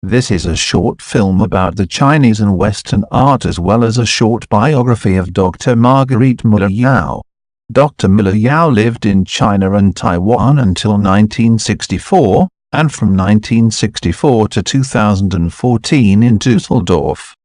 This is a short film about the Chinese and Western art as well as a short biography of Dr. Marguerite Müller-Yao. Dr. Müller-Yao lived in China and Taiwan until 1964, and from 1964 to 2014 in Düsseldorf.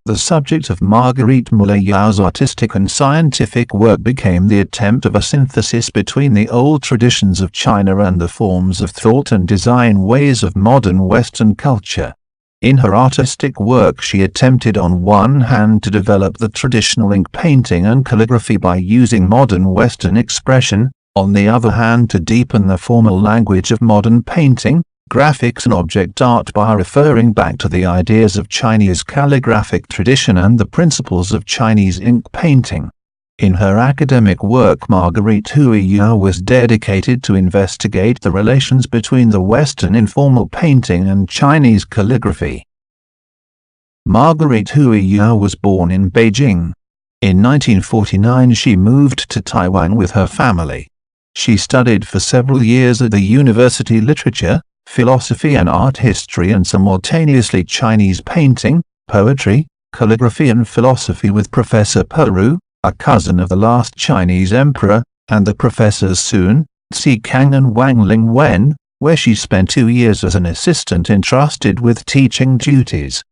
The subject of Marguerite Müller-Yao's artistic and scientific work became the attempt of a synthesis between the old traditions of China and the forms of thought and design ways of modern Western culture. In her artistic work she attempted on one hand to develop the traditional ink painting and calligraphy by using modern Western expression, on the other hand to deepen the formal language of modern painting, graphics and object art by referring back to the ideas of Chinese calligraphic tradition and the principles of Chinese ink painting. In her academic work Marguerite Müller-Yao was dedicated to investigate the relations between the Western informal painting and Chinese calligraphy. Marguerite Müller-Yao was born in Beijing. In 1949 she moved to Taiwan with her family. She studied for several years at the university literature, philosophy and art history and simultaneously Chinese painting, poetry, calligraphy and philosophy with Professor Peru, a cousin of the last Chinese emperor, and the professors Sun, Zikang and Wang Lingwen, where she spent 2 years as an assistant entrusted with teaching duties.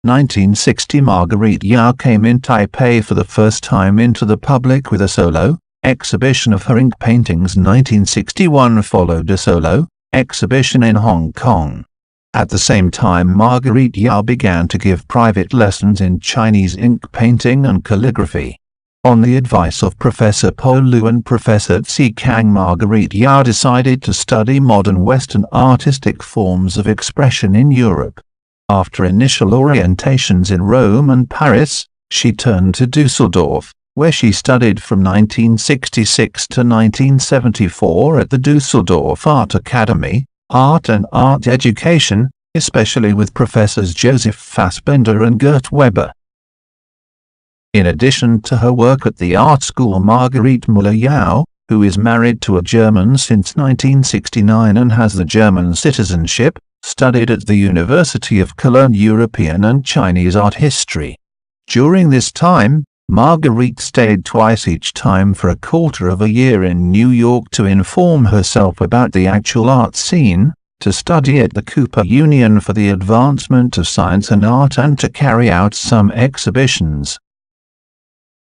1960 Marguerite Yao came in Taipei for the first time into the public with a solo exhibition of her ink paintings. 1961 followed a solo exhibition in Hong Kong. At the same time Marguerite Yao began to give private lessons in Chinese ink painting and calligraphy. On the advice of Professor Po Lu and Professor Zikang, Marguerite Yao decided to study modern Western artistic forms of expression in Europe. After initial orientations in Rome and Paris, she turned to Düsseldorf, where she studied from 1966 to 1974 at the Düsseldorf Art Academy, Art and Art Education, especially with Professors Joseph Fassbender and Gert Weber. In addition to her work at the art school, Marguerite Müller-Yao, who is married to a German since 1969 and has the German citizenship, studied at the University of Cologne European and Chinese art history. During this time, Marguerite stayed twice each time for a quarter of a year in New York to inform herself about the actual art scene, to study at the Cooper Union for the advancement of science and art and to carry out some exhibitions.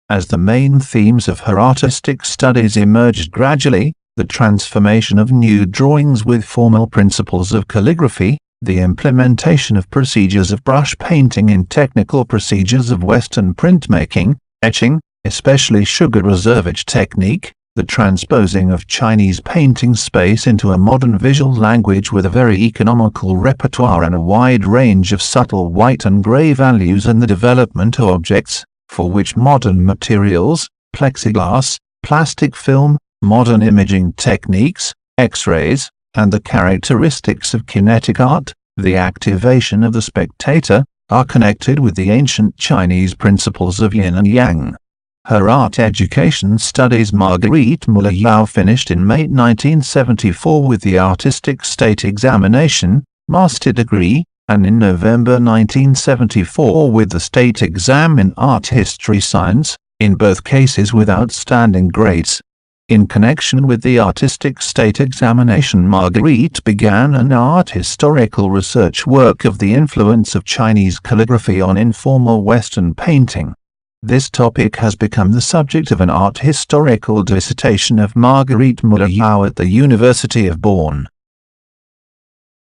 As the main themes of her artistic studies emerged gradually, the transformation of nude drawings with formal principles of calligraphy, the implementation of procedures of brush painting in technical procedures of Western printmaking, etching, especially sugar reservage technique, the transposing of Chinese painting space into a modern visual language with a very economical repertoire and a wide range of subtle white and gray values, and the development of objects, for which modern materials, plexiglass, plastic film, modern imaging techniques, X-rays, and the characteristics of kinetic art, the activation of the spectator, are connected with the ancient Chinese principles of yin and yang. Her art education studies Marguerite Müller-Yao finished in May 1974 with the Artistic State Examination, Master degree, and in November 1974 with the State Exam in Art History Science, in both cases with outstanding grades. In connection with the Artistic State Examination, Marguerite began an art historical research work of the influence of Chinese calligraphy on informal Western painting. This topic has become the subject of an art historical dissertation of Marguerite Müller-Yao at the University of Bonn.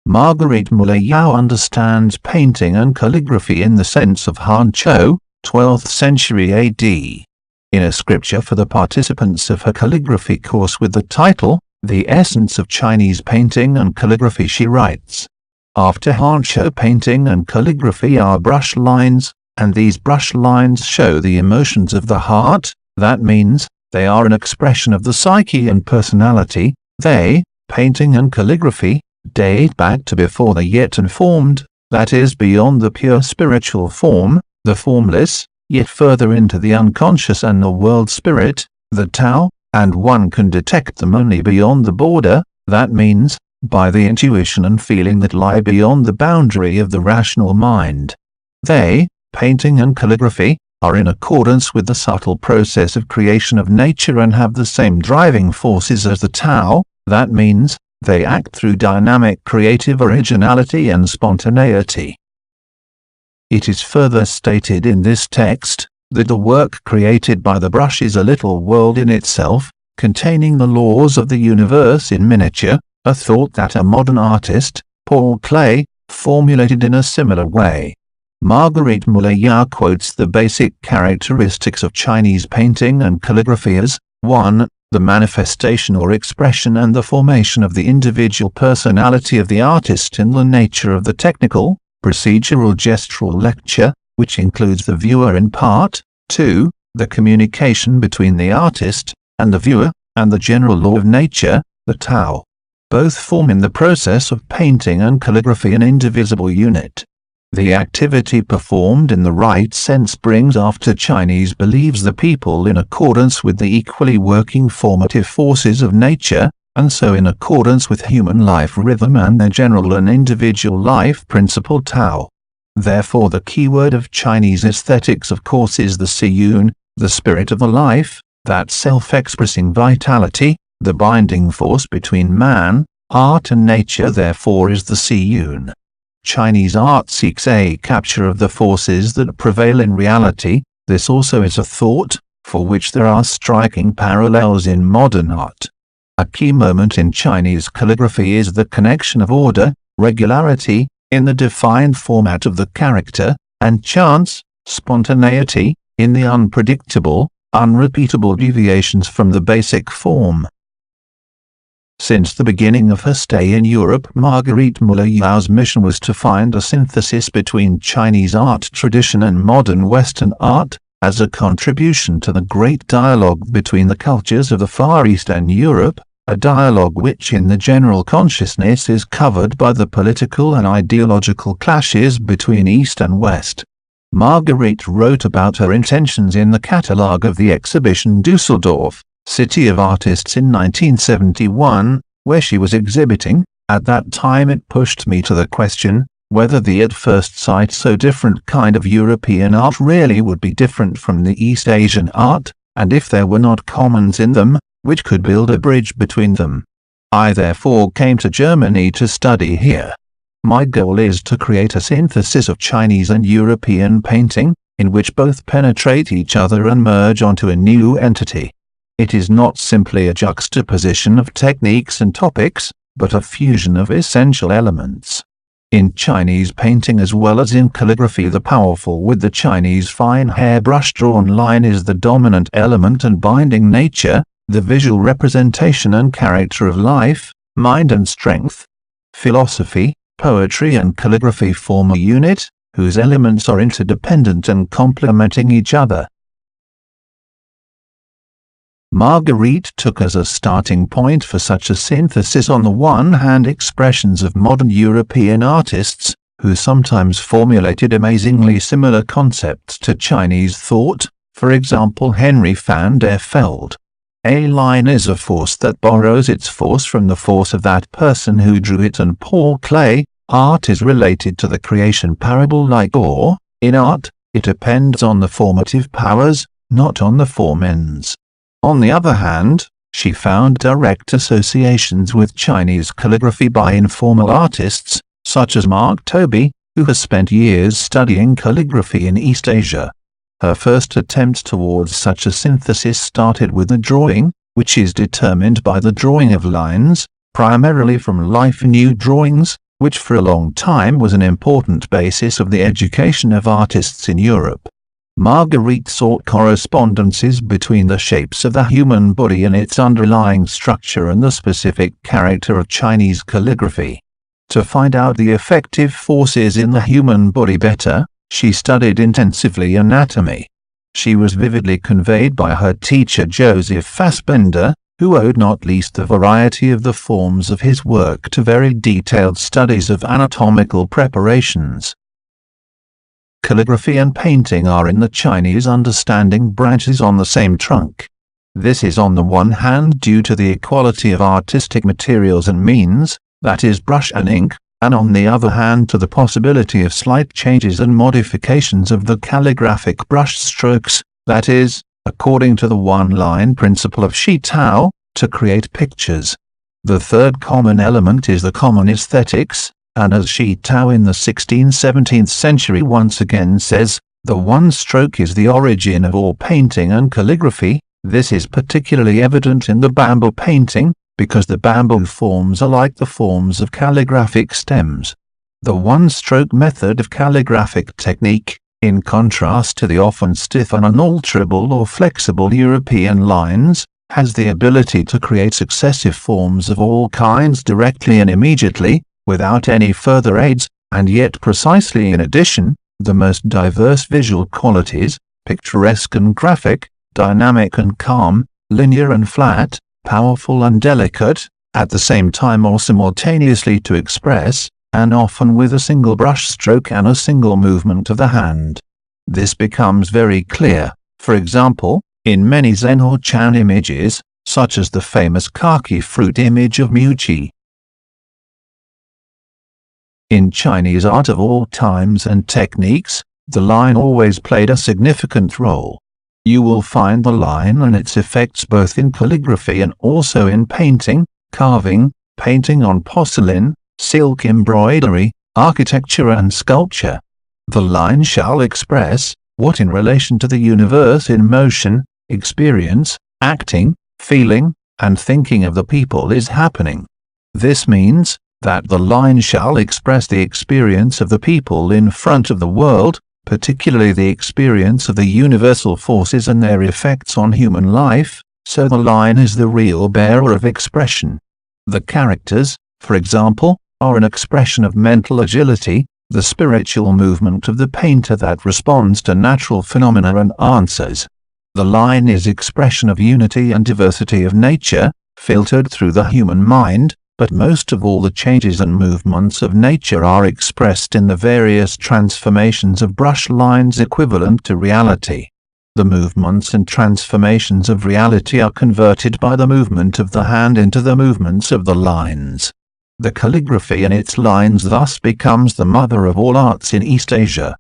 Marguerite Müller-Yao understands painting and calligraphy in the sense of Hanzhou, 12th century AD. In a scripture for the participants of her calligraphy course with the title, The Essence of Chinese Painting and Calligraphy, she writes, "After Hanzhou painting and calligraphy are brush lines, and these brush lines show the emotions of the heart. That means, they are an expression of the psyche and personality. They, painting and calligraphy, date back to before the yet unformed, that is beyond the pure spiritual form, the formless, yet further into the unconscious and the world spirit, the Tao, and one can detect them only beyond the border, that means, by the intuition and feeling that lie beyond the boundary of the rational mind. They, painting and calligraphy, are in accordance with the subtle process of creation of nature and have the same driving forces as the Tao, that means, they act through dynamic creative originality and spontaneity. It is further stated in this text that the work created by the brush is a little world in itself, containing the laws of the universe in miniature, a thought that a modern artist, Paul Klee, formulated in a similar way. Marguerite Müller-Yao quotes the basic characteristics of Chinese painting and calligraphy as 1. The manifestation or expression and the formation of the individual personality of the artist in the nature of the technical, procedural gestural lecture, which includes the viewer in part. 2. The communication between the artist and the viewer, and the general law of nature, the Tao. Both form in the process of painting and calligraphy an indivisible unit. The activity performed in the right sense brings after Chinese believes the people in accordance with the equally working formative forces of nature, and so in accordance with human life rhythm and their general and individual life principle Tao. Therefore the key word of Chinese aesthetics of course is the Siyun, the spirit of the life, that self-expressing vitality, the binding force between man, art and nature therefore is the Siyun. Chinese art seeks a capture of the forces that prevail in reality. This also is a thought, for which there are striking parallels in modern art. A key moment in Chinese calligraphy is the connection of order, regularity, in the defined format of the character, and chance, spontaneity, in the unpredictable, unrepeatable deviations from the basic form. Since the beginning of her stay in Europe, Marguerite Müller-Yao's mission was to find a synthesis between Chinese art tradition and modern Western art, as a contribution to the great dialogue between the cultures of the Far East and Europe, a dialogue which in the general consciousness is covered by the political and ideological clashes between East and West. Marguerite wrote about her intentions in the catalogue of the exhibition Düsseldorf, City of Artists in 1971, where she was exhibiting. At that time it pushed me to the question, whether the at first sight so different kind of European art really would be different from the East Asian art, and if there were not commons in them, which could build a bridge between them. I therefore came to Germany to study here. My goal is to create a synthesis of Chinese and European painting, in which both penetrate each other and merge onto a new entity. It is not simply a juxtaposition of techniques and topics, but a fusion of essential elements. In Chinese painting as well as in calligraphy, the powerful with the Chinese fine hairbrush drawn line is the dominant element and binding nature, the visual representation and character of life, mind and strength. Philosophy, poetry and calligraphy form a unit, whose elements are interdependent and complementing each other. Marguerite took as a starting point for such a synthesis on the one hand expressions of modern European artists, who sometimes formulated amazingly similar concepts to Chinese thought, for example Henry van der Velde. A line is a force that borrows its force from the force of that person who drew it, and Paul Klee, art is related to the creation parable like or, in art, it depends on the formative powers, not on the form ends. On the other hand, she found direct associations with Chinese calligraphy by informal artists, such as Mark Toby, who has spent years studying calligraphy in East Asia. Her first attempt towards such a synthesis started with the drawing, which is determined by the drawing of lines, primarily from life new drawings, which for a long time was an important basis of the education of artists in Europe. Marguerite sought correspondences between the shapes of the human body and its underlying structure and the specific character of Chinese calligraphy. To find out the effective forces in the human body better, she studied intensively anatomy. She was vividly conveyed by her teacher Joseph Fassbinder, who owed not least the variety of the forms of his work to very detailed studies of anatomical preparations. Calligraphy and painting are in the Chinese understanding branches on the same trunk. This is on the one hand due to the equality of artistic materials and means, that is brush and ink, and on the other hand to the possibility of slight changes and modifications of the calligraphic brush strokes, that is, according to the one-line principle of Shi Tao, to create pictures. The third common element is the common aesthetics, And as Shi Tao in the 16th-17th century once again says, the one stroke is the origin of all painting and calligraphy. This is particularly evident in the bamboo painting, because the bamboo forms are like the forms of calligraphic stems. The one-stroke method of calligraphic technique, in contrast to the often stiff and unalterable or flexible European lines, has the ability to create successive forms of all kinds directly and immediately, without any further aids, and yet precisely in addition, the most diverse visual qualities, picturesque and graphic, dynamic and calm, linear and flat, powerful and delicate, at the same time or simultaneously to express, and often with a single brush stroke and a single movement of the hand. This becomes very clear, for example, in many Zen or Chan images, such as the famous kaki fruit image of Muji. In Chinese art of all times and techniques, the line always played a significant role. You will find the line and its effects both in calligraphy and also in painting, carving, painting on porcelain, silk embroidery, architecture and sculpture. The line shall express what in relation to the universe in motion, experience, acting, feeling, and thinking of the people is happening. This means that the line shall express the experience of the people in front of the world, particularly the experience of the universal forces and their effects on human life, so the line is the real bearer of expression. The characters, for example, are an expression of mental agility, the spiritual movement of the painter that responds to natural phenomena and answers. The line is expression of unity and diversity of nature, filtered through the human mind, but most of all the changes and movements of nature are expressed in the various transformations of brush lines equivalent to reality. The movements and transformations of reality are converted by the movement of the hand into the movements of the lines. The calligraphy and its lines thus becomes the mother of all arts in East Asia.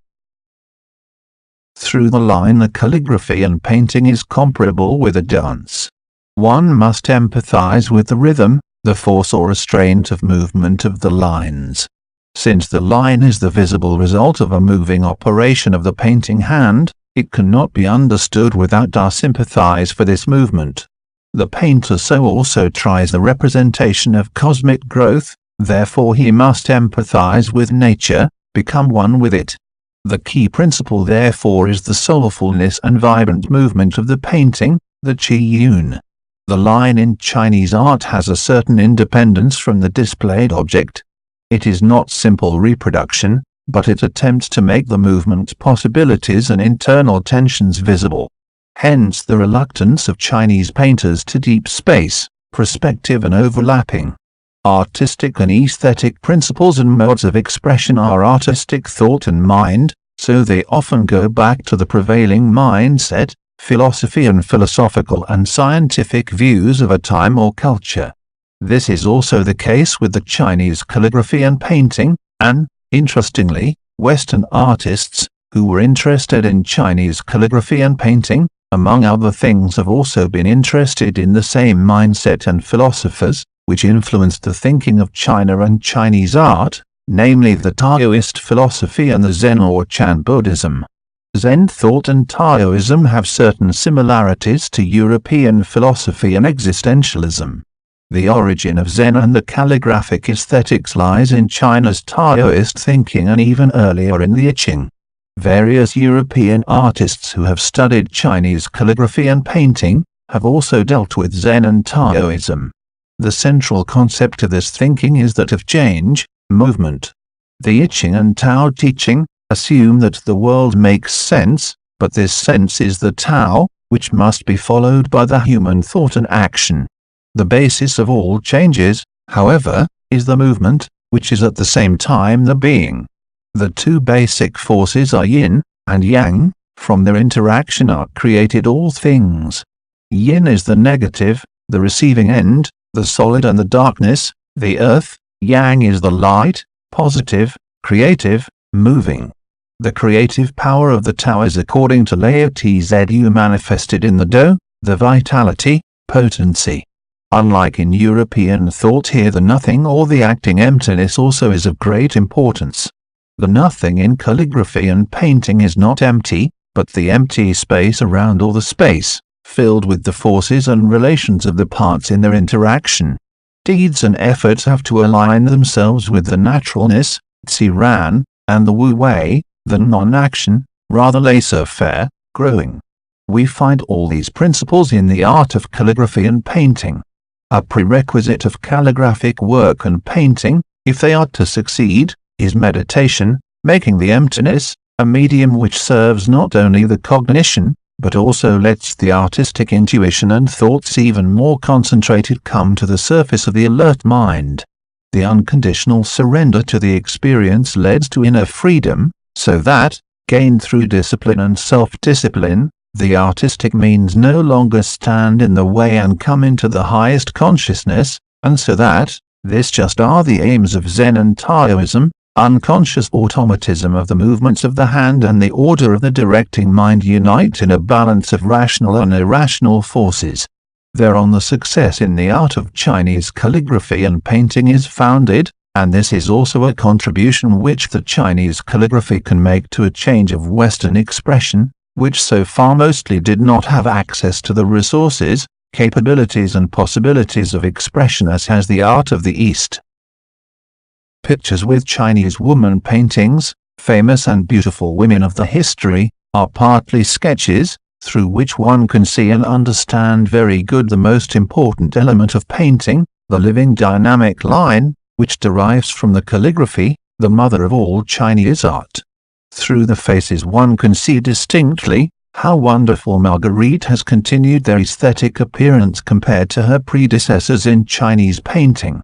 Through the line, the calligraphy and painting is comparable with a dance. One must empathize with the rhythm, the force or restraint of movement of the lines. Since the line is the visible result of a moving operation of the painting hand, it cannot be understood without our sympathize for this movement. The painter so also tries the representation of cosmic growth, therefore he must empathize with nature, become one with it. The key principle therefore is the soulfulness and vibrant movement of the painting, the Qi Yun. The line in Chinese art has a certain independence from the displayed object. It is not simple reproduction, but it attempts to make the movement possibilities and internal tensions visible. Hence the reluctance of Chinese painters to deep space, perspective and overlapping. Artistic and aesthetic principles and modes of expression are artistic thought and mind, so they often go back to the prevailing mindset, philosophy and philosophical and scientific views of a time or culture. This is also the case with the Chinese calligraphy and painting, and, interestingly, Western artists, who were interested in Chinese calligraphy and painting, among other things have also been interested in the same mindset and philosophers, which influenced the thinking of China and Chinese art, namely the Taoist philosophy and the Zen or Chan Buddhism. Zen thought and Taoism have certain similarities to European philosophy and existentialism. The origin of Zen and the calligraphic aesthetics lies in China's Taoist thinking and even earlier in the I Ching. Various European artists who have studied Chinese calligraphy and painting have also dealt with Zen and Taoism. The central concept of this thinking is that of change, movement. The I Ching and Tao teaching assume that the world makes sense, but this sense is the Tao, which must be followed by the human thought and action. The basis of all changes, however, is the movement, which is at the same time the being. The two basic forces are yin and yang. From their interaction are created all things. Yin is the negative, the receiving end, the solid and the darkness, the earth. Yang is the light, positive, creative, moving. The creative power of the Tao is according to Lao Tzu manifested in the Do, the vitality, potency. Unlike in European thought, here the nothing or the acting emptiness also is of great importance. The nothing in calligraphy and painting is not empty, but the empty space around, or the space filled with the forces and relations of the parts in their interaction. Deeds and efforts have to align themselves with the naturalness, Ran, and the Wu Wei, the non-action, rather laissez-faire, growing. We find all these principles in the art of calligraphy and painting. A prerequisite of calligraphic work and painting, if they are to succeed, is meditation, making the emptiness a medium which serves not only the cognition, but also lets the artistic intuition and thoughts even more concentrated come to the surface of the alert mind. The unconditional surrender to the experience leads to inner freedom, so that, gained through discipline and self-discipline, the artistic means no longer stand in the way and come into the highest consciousness, and so that, this just are the aims of Zen and Taoism, unconscious automatism of the movements of the hand and the order of the directing mind unite in a balance of rational and irrational forces. Thereon the success in the art of Chinese calligraphy and painting is founded, and this is also a contribution which the Chinese calligraphy can make to a change of Western expression, which so far mostly did not have access to the resources, capabilities and possibilities of expression as has the art of the East. Pictures with Chinese woman paintings, famous and beautiful women of the history, are partly sketches, through which one can see and understand very good the most important element of painting, the living dynamic line, which derives from the calligraphy, the mother of all Chinese art. Through the faces one can see distinctly how wonderful Marguerite has continued their aesthetic appearance compared to her predecessors in Chinese painting.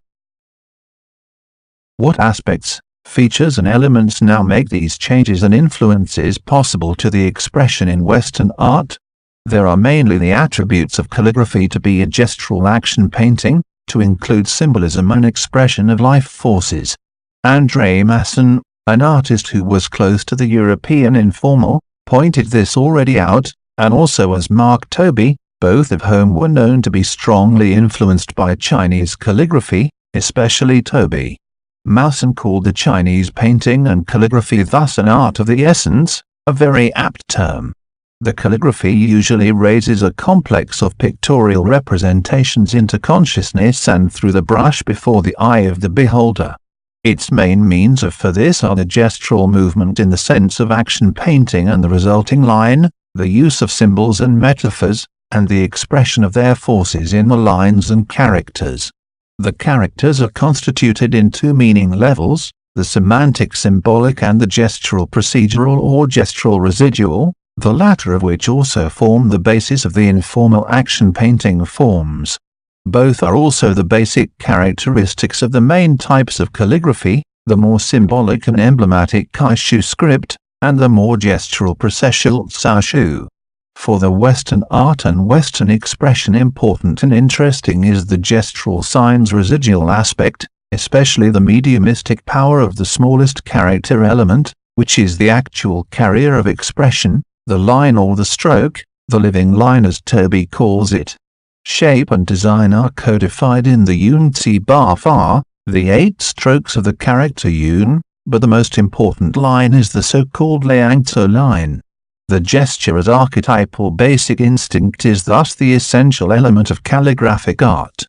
What aspects, features and elements now make these changes and influences possible to the expression in Western art? There are mainly the attributes of calligraphy to be a gestural action painting, to include symbolism and expression of life forces. André Masson, an artist who was close to the European Informel, pointed this already out, and also as Mark Tobey, both of whom were known to be strongly influenced by Chinese calligraphy, especially Tobey. Masson called the Chinese painting and calligraphy thus an art of the essence, a very apt term. The calligraphy usually raises a complex of pictorial representations into consciousness and through the brush before the eye of the beholder. Its main means for this are the gestural movement in the sense of action painting and the resulting line, the use of symbols and metaphors, and the expression of their forces in the lines and characters. The characters are constituted in two meaning levels, the semantic symbolic and the gestural procedural or gestural residual, the latter of which also form the basis of the informal action painting forms. Both are also the basic characteristics of the main types of calligraphy, the more symbolic and emblematic kaishu script, and the more gestural processual saoshu. For the Western art and Western expression important and interesting is the gestural sign's residual aspect, especially the mediumistic power of the smallest character element, which is the actual carrier of expression, the line or the stroke, the living line as Tobey calls it. Shape and design are codified in the Yun Tsi Ba Fa, the 8 strokes of the character Yun, but the most important line is the so-called Liang Tzu line. The gesture as archetypal basic instinct is thus the essential element of calligraphic art.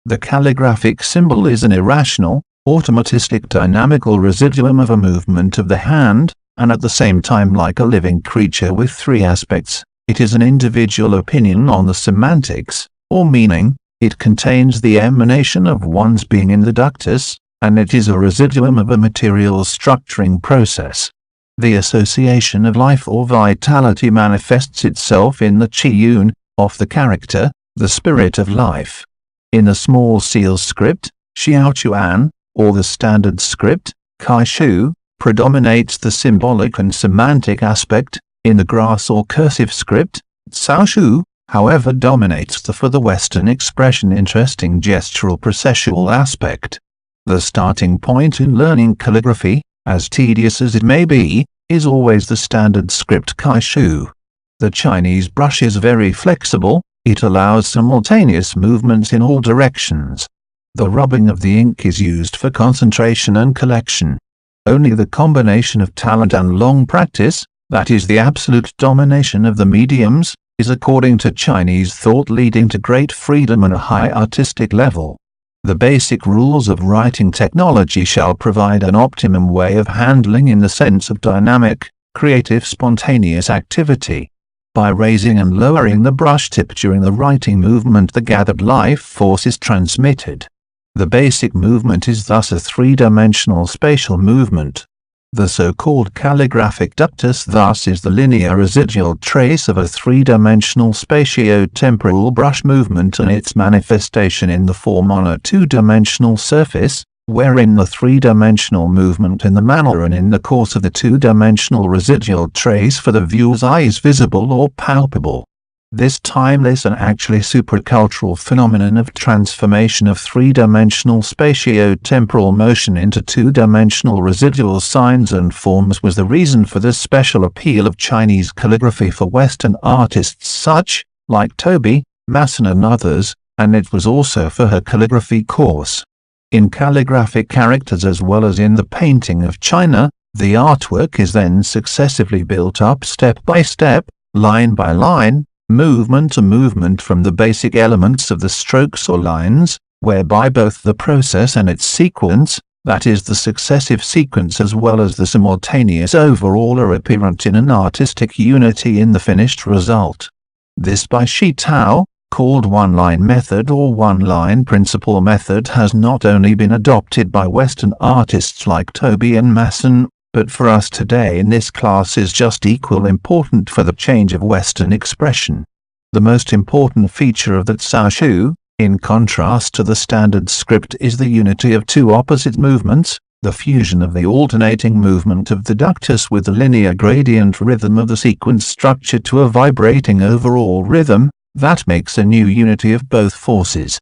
The calligraphic symbol is an irrational, automatistic dynamical residuum of a movement of the hand, and at the same time like a living creature with 3 aspects. It is an individual opinion on the semantics, or meaning, it contains the emanation of one's being in the ductus, and it is a residuum of a material structuring process. The association of life or vitality manifests itself in the Qi-Yun, of the character, the spirit of life. In the small seal script, Xiaochuan, or the standard script, Kaishu, predominates the symbolic and semantic aspect. In the grass or cursive script, Caoshu, however, dominates the for the Western expression interesting gestural processual aspect. The starting point in learning calligraphy, as tedious as it may be, is always the standard script Kaishu. The Chinese brush is very flexible, It allows simultaneous movements in all directions. The rubbing of the ink is used for concentration and collection. Only the combination of talent and long practice, that is the absolute domination of the mediums, is according to Chinese thought leading to great freedom and a high artistic level. The basic rules of writing technology shall provide an optimum way of handling in the sense of dynamic, creative spontaneous activity. By raising and lowering the brush tip during the writing movement, the gathered life force is transmitted. The basic movement is thus a three-dimensional spatial movement. The so-called calligraphic ductus thus is the linear residual trace of a three-dimensional spatio-temporal brush movement and its manifestation in the form on a two-dimensional surface, wherein the three-dimensional movement in the manner and in the course of the two-dimensional residual trace for the viewer's eye is visible or palpable. This timeless and actually supercultural phenomenon of transformation of three-dimensional spatio-temporal motion into two-dimensional residual signs and forms was the reason for the special appeal of Chinese calligraphy for Western artists such, like Toby, Masson and others, and it was also for her calligraphy course. In calligraphic characters as well as in the painting of China, the artwork is then successively built up step by step, line by line, movement to movement from the basic elements of the strokes or lines, whereby both the process and its sequence, that is the successive sequence as well as the simultaneous overall, are apparent in an artistic unity in the finished result. This by Shi Tao, called one-line method or one-line principle method, has not only been adopted by Western artists like Toby and Masson, but for us today in this class is just equal important for the change of Western expression. The most important feature of the Caoshu, in contrast to the standard script, is the unity of two opposite movements, the fusion of the alternating movement of the ductus with the linear gradient rhythm of the sequence structure to a vibrating overall rhythm, that makes a new unity of both forces.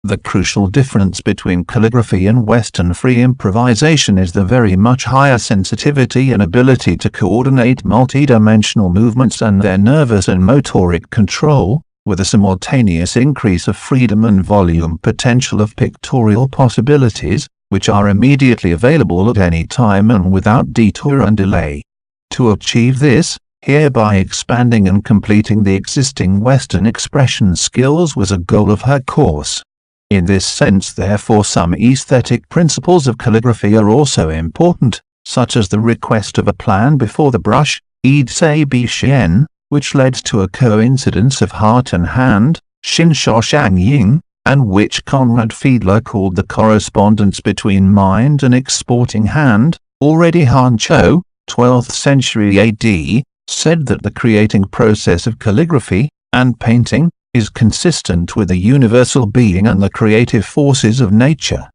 The crucial difference between calligraphy and Western free improvisation is the very much higher sensitivity and ability to coordinate multidimensional movements and their nervous and motoric control, with a simultaneous increase of freedom and volume potential of pictorial possibilities, which are immediately available at any time and without detour and delay. To achieve this, hereby expanding and completing the existing Western expression skills was a goal of her course. In this sense, therefore, some aesthetic principles of calligraphy are also important, such as the request of a plan before the brush, Yi Sei Bi Xian, which led to a coincidence of heart and hand, Xin Shuo Shang Ying, and which Conrad Fiedler called the correspondence between mind and exporting hand. Already Han Cho, 12th century AD, said that the creating process of calligraphy and painting is consistent with the universal being and the creative forces of nature.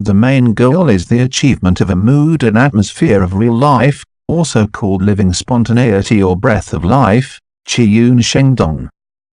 The main goal is the achievement of a mood and atmosphere of real life, also called living spontaneity or breath of life, Qiyun Shengdong.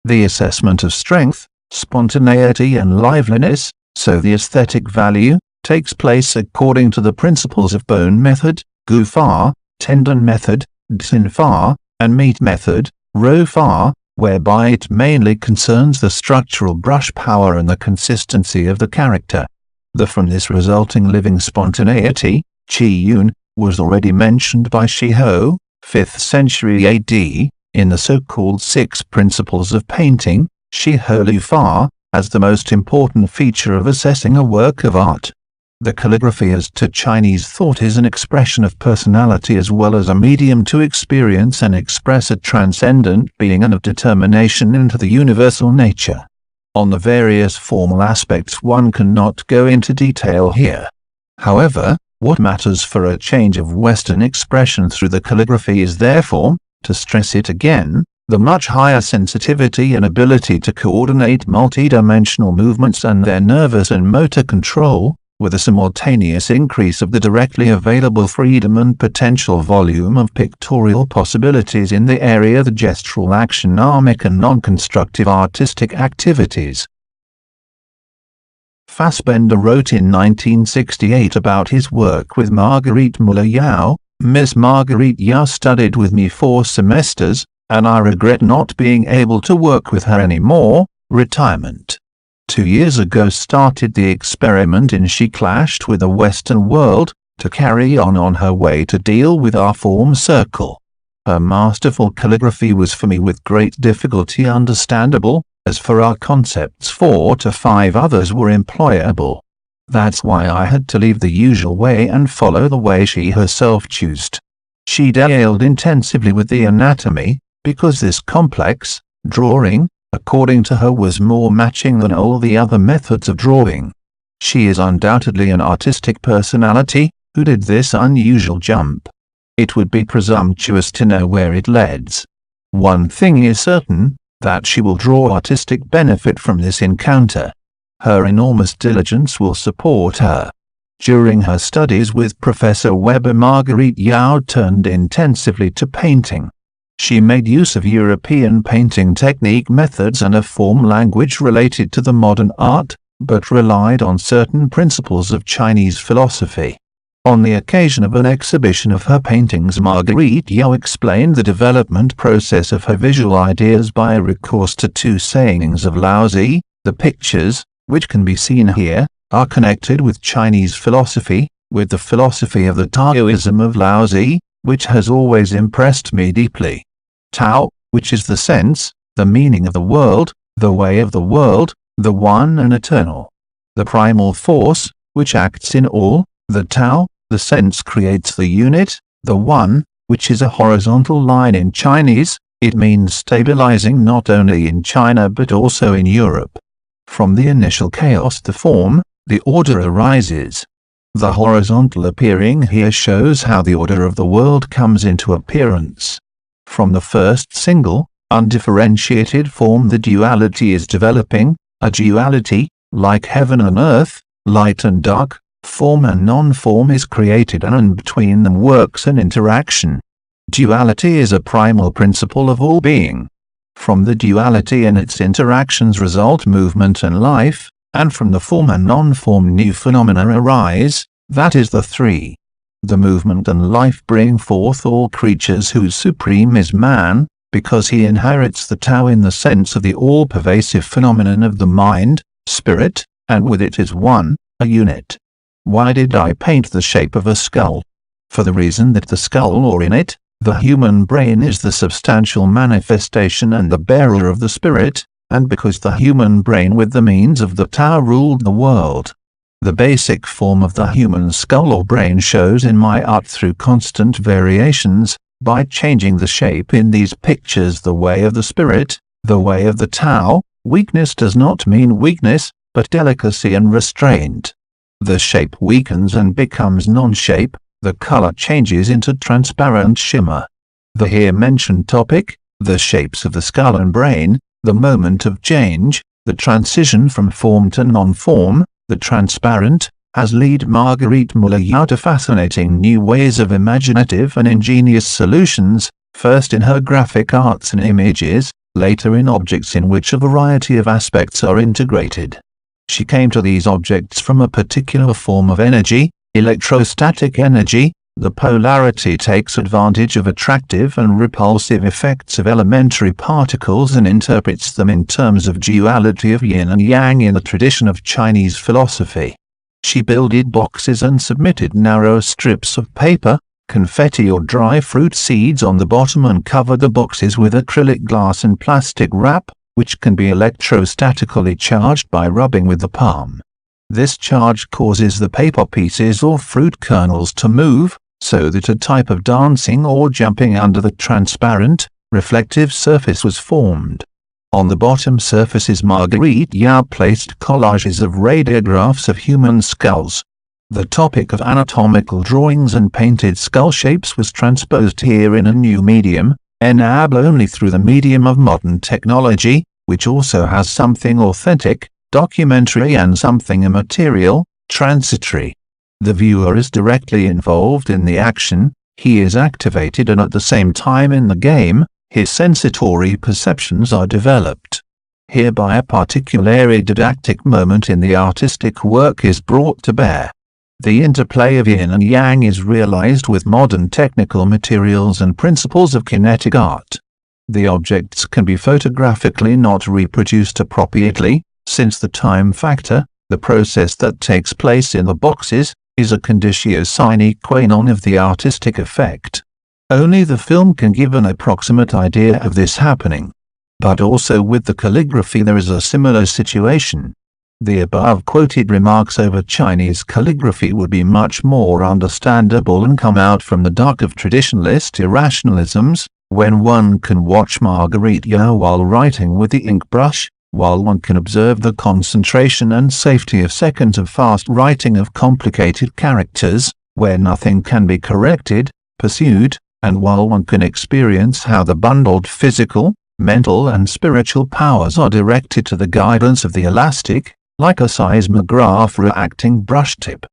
The assessment of strength, spontaneity and liveliness, so the aesthetic value, takes place according to the principles of bone method, Gu Fa, tendon method, Xin Fa, and meat method, Rou Fa, whereby it mainly concerns the structural brush power and the consistency of the character. The from this resulting living spontaneity, Qiyun, was already mentioned by Shi Ho, 5th century AD, in the so-called Six Principles of Painting, Shi Ho Lu Fa, as the most important feature of assessing a work of art. The calligraphy as to Chinese thought is an expression of personality as well as a medium to experience and express a transcendent being and of determination into the universal nature. On the various formal aspects one cannot go into detail here. However, what matters for a change of Western expression through the calligraphy is therefore, to stress it again, the much higher sensitivity and ability to coordinate multidimensional movements and their nervous and motor control, with a simultaneous increase of the directly available freedom and potential volume of pictorial possibilities in the area of the gestural action, armic and non-constructive artistic activities. Fassbender wrote in 1968 about his work with Marguerite Müller-Yao. Miss Marguerite Yao studied with me 4 semesters, and I regret not being able to work with her anymore, Retirement. 2 years ago started the experiment in she clashed with the Western world, to carry on her way to deal with our form circle. Her masterful calligraphy was for me with great difficulty understandable, as for our concepts 4 to 5 others were employable. That's why I had to leave the usual way and follow the way she herself chose. She dealt intensively with the anatomy, because this complex drawing, according to her, was more matching than all the other methods of drawing. She is undoubtedly an artistic personality, who did this unusual jump. It would be presumptuous to know where it leads. One thing is certain, that she will draw artistic benefit from this encounter. Her enormous diligence will support her. During her studies with Professor Weber, Müller-Yao turned intensively to painting. She made use of European painting technique methods and a form language related to the modern art, but relied on certain principles of Chinese philosophy. On the occasion of an exhibition of her paintings, Müller-Yao explained the development process of her visual ideas by a recourse to 2 sayings of Laozi. The pictures, which can be seen here, are connected with Chinese philosophy, with the philosophy of the Taoism of Laozi, which has always impressed me deeply. Tao, which is the sense, the meaning of the world, the way of the world, the one and eternal. The primal force, which acts in all. The Tao, the sense, creates the unit, the one, which is a horizontal line in Chinese. It means stabilizing not only in China but also in Europe. From the initial chaos to form, the order arises. The horizontal appearing here shows how the order of the world comes into appearance. From the first single, undifferentiated form, the duality is developing, a duality, like heaven and earth, light and dark, form and non-form is created, and between them works an interaction. Duality is a primal principle of all being. From the duality and its interactions result movement and life, and from the form and non-form new phenomena arise, that is the 3. The movement and life bring forth all creatures whose supreme is man, because he inherits the Tao in the sense of the all-pervasive phenomenon of the mind, spirit, and with it is one, a unit. Why did I paint the shape of a skull? For the reason that the skull, or in it, the human brain, is the substantial manifestation and the bearer of the spirit, and because the human brain with the means of the Tao ruled the world. The basic form of the human skull or brain shows in my art through constant variations, by changing the shape in these pictures, the way of the spirit, the way of the Tao. Weakness does not mean weakness, but delicacy and restraint. The shape weakens and becomes non-shape, the color changes into transparent shimmer. The here mentioned topic, the shapes of the skull and brain, the moment of change, the transition from form to non-form, the transparent, has led Marguerite Müller-Yao to fascinating new ways of imaginative and ingenious solutions, first in her graphic arts and images, later in objects in which a variety of aspects are integrated. She came to these objects from a particular form of energy, electrostatic energy. The polarity takes advantage of attractive and repulsive effects of elementary particles and interprets them in terms of duality of yin and yang in the tradition of Chinese philosophy. She builded boxes and submitted narrow strips of paper, confetti or dry fruit seeds on the bottom, and covered the boxes with acrylic glass and plastic wrap, which can be electrostatically charged by rubbing with the palm. This charge causes the paper pieces or fruit kernels to move, so that a type of dancing or jumping under the transparent, reflective surface was formed. On the bottom surfaces Müller-Yao placed collages of radiographs of human skulls. The topic of anatomical drawings and painted skull shapes was transposed here in a new medium, enabled only through the medium of modern technology, which also has something authentic, documentary, and something immaterial, transitory. The viewer is directly involved in the action, he is activated, and at the same time in the game, his sensatory perceptions are developed. Hereby a particularly didactic moment in the artistic work is brought to bear. The interplay of yin and yang is realized with modern technical materials and principles of kinetic art. The objects can be photographically not reproduced appropriately, since the time factor, the process that takes place in the boxes, is a conditio sine qua non of the artistic effect. Only the film can give an approximate idea of this happening. But also with the calligraphy there is a similar situation. The above quoted remarks over Chinese calligraphy would be much more understandable and come out from the dark of traditionalist irrationalisms, when one can watch Müller-Yao while writing with the ink brush, while one can observe the concentration and safety of seconds of fast writing of complicated characters, where nothing can be corrected, pursued, and while one can experience how the bundled physical, mental and spiritual powers are directed to the guidance of the elastic, like a seismograph reacting brush tip.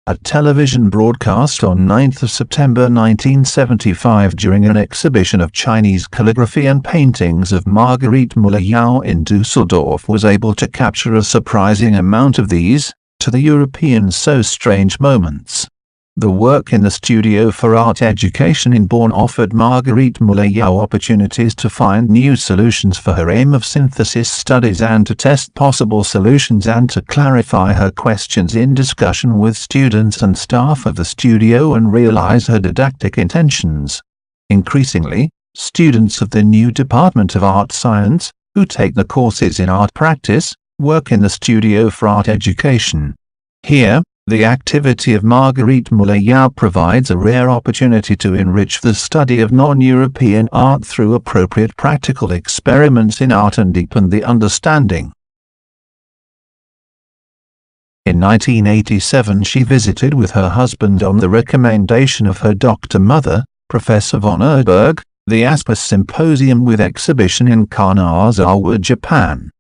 A television broadcast on 9th of September 1975 during an exhibition of Chinese calligraphy and paintings of Marguerite Müller-Yao in Dusseldorf was able to capture a surprising amount of these, to the Europeans so strange moments. The work in the Studio for Art Education in Bonn offered Marguerite Müller-Yao opportunities to find new solutions for her aim of synthesis studies and to test possible solutions and to clarify her questions in discussion with students and staff of the studio and realize her didactic intentions. Increasingly, students of the new Department of Art Science, who take the courses in art practice, work in the Studio for Art Education. Here, the activity of Marguerite Müller-Yao provides a rare opportunity to enrich the study of non-European art through appropriate practical experiments in art and deepen the understanding. In 1987 she visited with her husband on the recommendation of her doctor mother, Professor von Erberg, the ASPAS Symposium with exhibition in Kanazawa, Japan.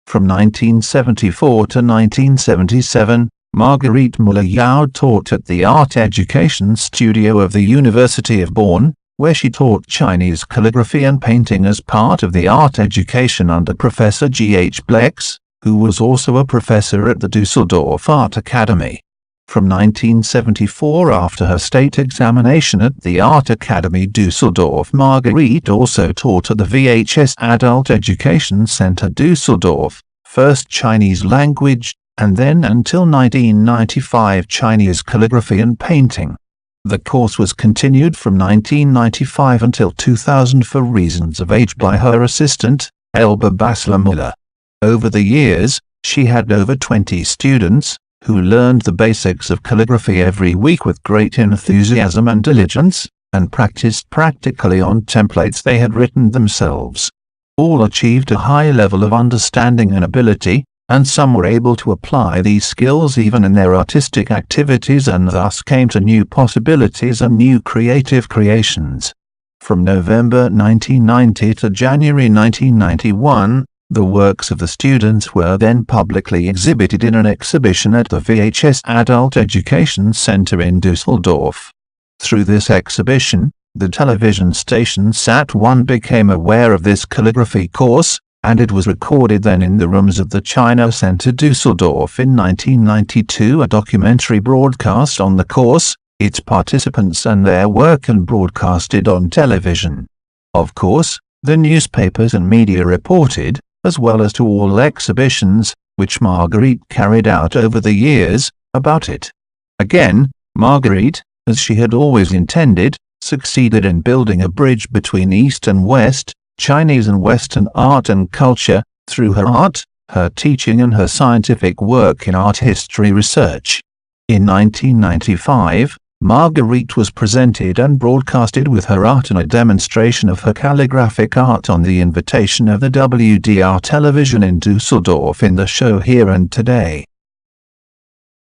From 1974 to 1977, Marguerite Müller-Yao taught at the Art Education Studio of the University of Bonn, where she taught Chinese calligraphy and painting as part of the art education under Professor G. H. Blex, who was also a professor at the Dusseldorf Art Academy. From 1974, after her state examination at the Art Academy Dusseldorf, Marguerite also taught at the VHS Adult Education Center Dusseldorf, first Chinese language, and then until 1995 Chinese calligraphy and painting. The course was continued from 1995 until 2000 for reasons of age by her assistant, Elba Bassler-Müller. Over the years, she had over 20 students, who learned the basics of calligraphy every week with great enthusiasm and diligence, and practiced practically on templates they had written themselves. All achieved a high level of understanding and ability, and some were able to apply these skills even in their artistic activities and thus came to new possibilities and new creative creations. From November 1990 to January 1991, the works of the students were then publicly exhibited in an exhibition at the VHS Adult Education Center in Dusseldorf. Through this exhibition, the television station Sat1 became aware of this calligraphy course, and it was recorded then in the rooms of the China Center Dusseldorf in 1992. A documentary broadcast on the course, its participants and their work, and broadcasted on television. Of course, the newspapers and media reported, as well as to all exhibitions, which Marguerite carried out over the years, about it. Again, Marguerite, as she had always intended, succeeded in building a bridge between East and West, Chinese and Western art and culture, through her art, her teaching and her scientific work in art history research. In 1995, Marguerite was presented and broadcasted with her art and a demonstration of her calligraphic art on the invitation of the WDR television in Dusseldorf in the show Here and Today.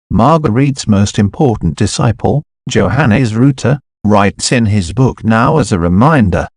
Marguerite's most important disciple, Johannes Reuter, writes in his book Now as a Reminder,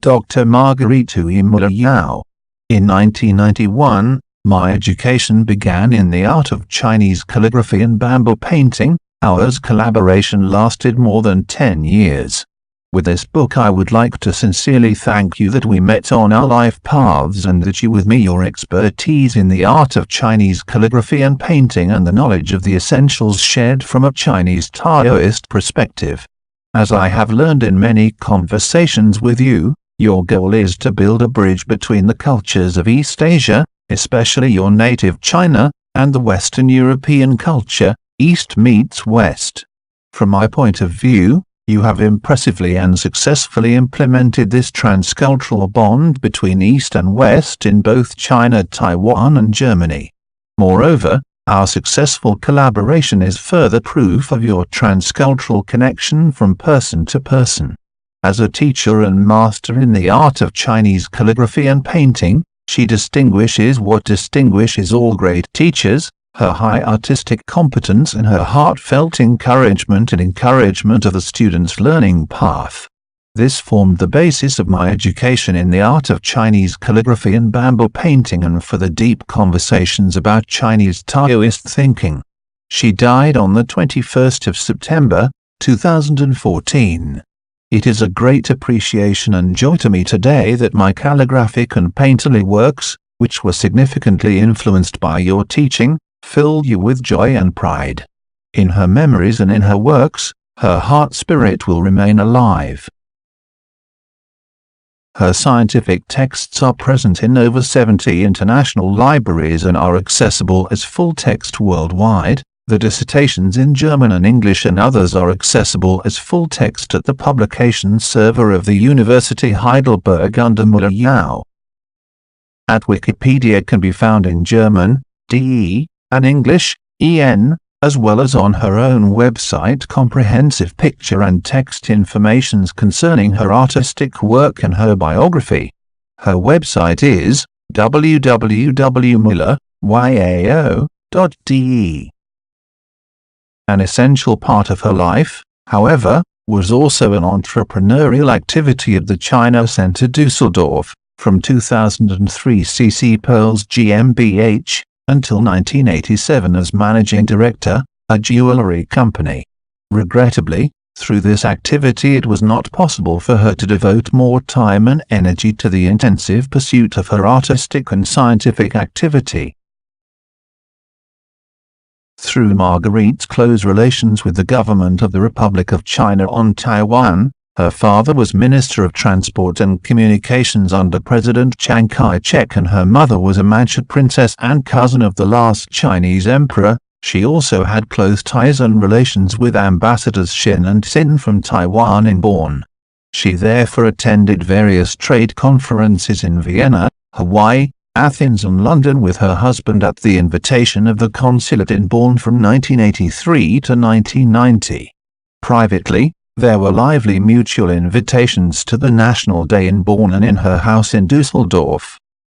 Dr. Marguerite Müller-Yao. In 1991, my education began in the art of Chinese calligraphy and bamboo painting. Our collaboration lasted more than 10 years. With this book I would like to sincerely thank you that we met on our life paths and that you with me your expertise in the art of Chinese calligraphy and painting and the knowledge of the essentials shared from a Chinese Taoist perspective. As I have learned in many conversations with you, your goal is to build a bridge between the cultures of East Asia, especially your native China, and the Western European culture, East meets West. From my point of view, you have impressively and successfully implemented this transcultural bond between East and West in both China, Taiwan, and Germany. Moreover, our successful collaboration is further proof of your transcultural connection from person to person. As a teacher and master in the art of Chinese calligraphy and painting, she distinguishes what distinguishes all great teachers: her high artistic competence and her heartfelt encouragement of the student's learning path. This formed the basis of my education in the art of Chinese calligraphy and bamboo painting, and for the deep conversations about Chinese Taoist thinking. She died on the 21st of September, 2014. It is a great appreciation and joy to me today that my calligraphic and painterly works, which were significantly influenced by your teaching, fill you with joy and pride. In her memories and in her works, her heart spirit will remain alive. Her scientific texts are present in over 70 international libraries and are accessible as full text worldwide. The dissertations in German and English and others are accessible as full text at the publication server of the University Heidelberg under Müller-Yao. At Wikipedia can be found in German, DE, and English, EN, as well as on her own website comprehensive picture and text informations concerning her artistic work and her biography. Her website is www.müller-yao.de. An essential part of her life, however, was also an entrepreneurial activity at the China Center Düsseldorf, from 2003 CC Pearls GmbH, until 1987 as managing director, a jewelry company. Regrettably, through this activity it was not possible for her to devote more time and energy to the intensive pursuit of her artistic and scientific activity. Through Marguerite's close relations with the government of the Republic of China on Taiwan, her father was Minister of Transport and Communications under President Chiang Kai-shek, and her mother was a Manchu princess and cousin of the last Chinese emperor. She also had close ties and relations with ambassadors Xin and Xin from Taiwan in Bonn. She therefore attended various trade conferences in Vienna, Hawaii, Athens and London with her husband at the invitation of the consulate in Bonn from 1983 to 1990. Privately, there were lively mutual invitations to the National Day in Bonn and in her house in Düsseldorf.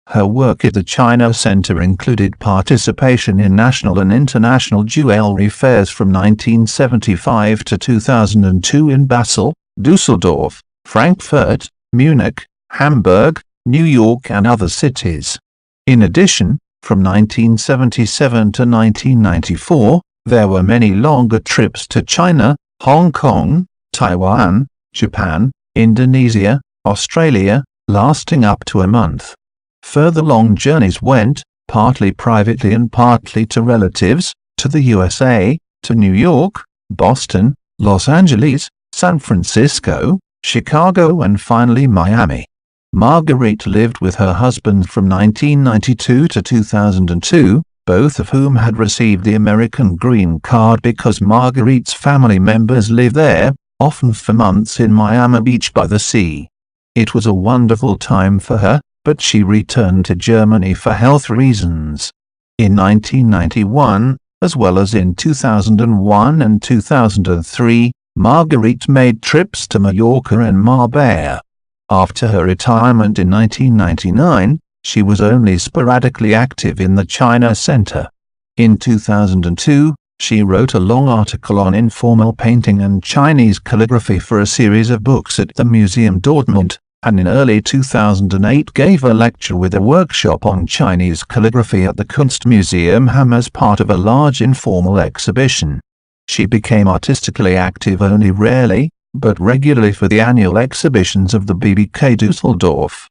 Her work at the China Center included participation in national and international jewelry fairs from 1975 to 2002 in Basel, Düsseldorf, Frankfurt, Munich, Hamburg, New York and other cities. In addition, from 1977 to 1994, there were many longer trips to China, Hong Kong, Taiwan, Japan, Indonesia, Australia, lasting up to a month. Further long journeys went, partly privately and partly to relatives, to the USA, to New York, Boston, Los Angeles, San Francisco, Chicago and finally Miami. Marguerite lived with her husband from 1992 to 2002, both of whom had received the American green card because Marguerite's family members live there, often for months in Miami Beach by the sea. It was a wonderful time for her, but she returned to Germany for health reasons. In 1991, as well as in 2001 and 2003, Marguerite made trips to Mallorca and Marbella. After her retirement in 1999, she was only sporadically active in the China Center. In 2002, she wrote a long article on informal painting and Chinese calligraphy for a series of books at the Museum Dortmund, and in early 2008 gave a lecture with a workshop on Chinese calligraphy at the Kunstmuseum Hamm as part of a large informal exhibition. She became artistically active only rarely, but regularly for the annual exhibitions of the BBK Düsseldorf.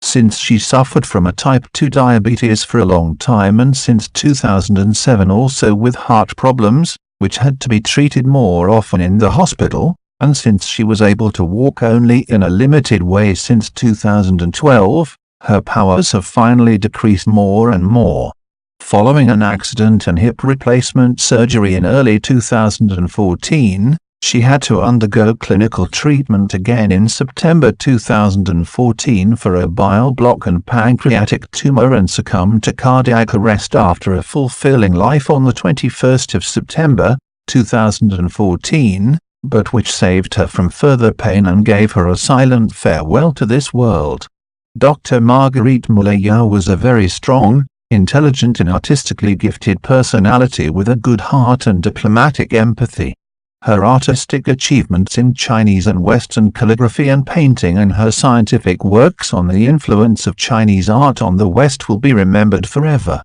Since she suffered from a type 2 diabetes for a long time and since 2007 also with heart problems, which had to be treated more often in the hospital, and since she was able to walk only in a limited way since 2012, her powers have finally decreased more and more. Following an accident and hip replacement surgery in early 2014, she had to undergo clinical treatment again in September 2014 for a bile block and pancreatic tumor and succumbed to cardiac arrest after a fulfilling life on the 21st of September 2014, but which saved her from further pain and gave her a silent farewell to this world. Dr. Marguerite Müller-Yao was a very strong, intelligent and artistically gifted personality with a good heart and diplomatic empathy. Her artistic achievements in Chinese and Western calligraphy and painting and her scientific works on the influence of Chinese art on the West will be remembered forever.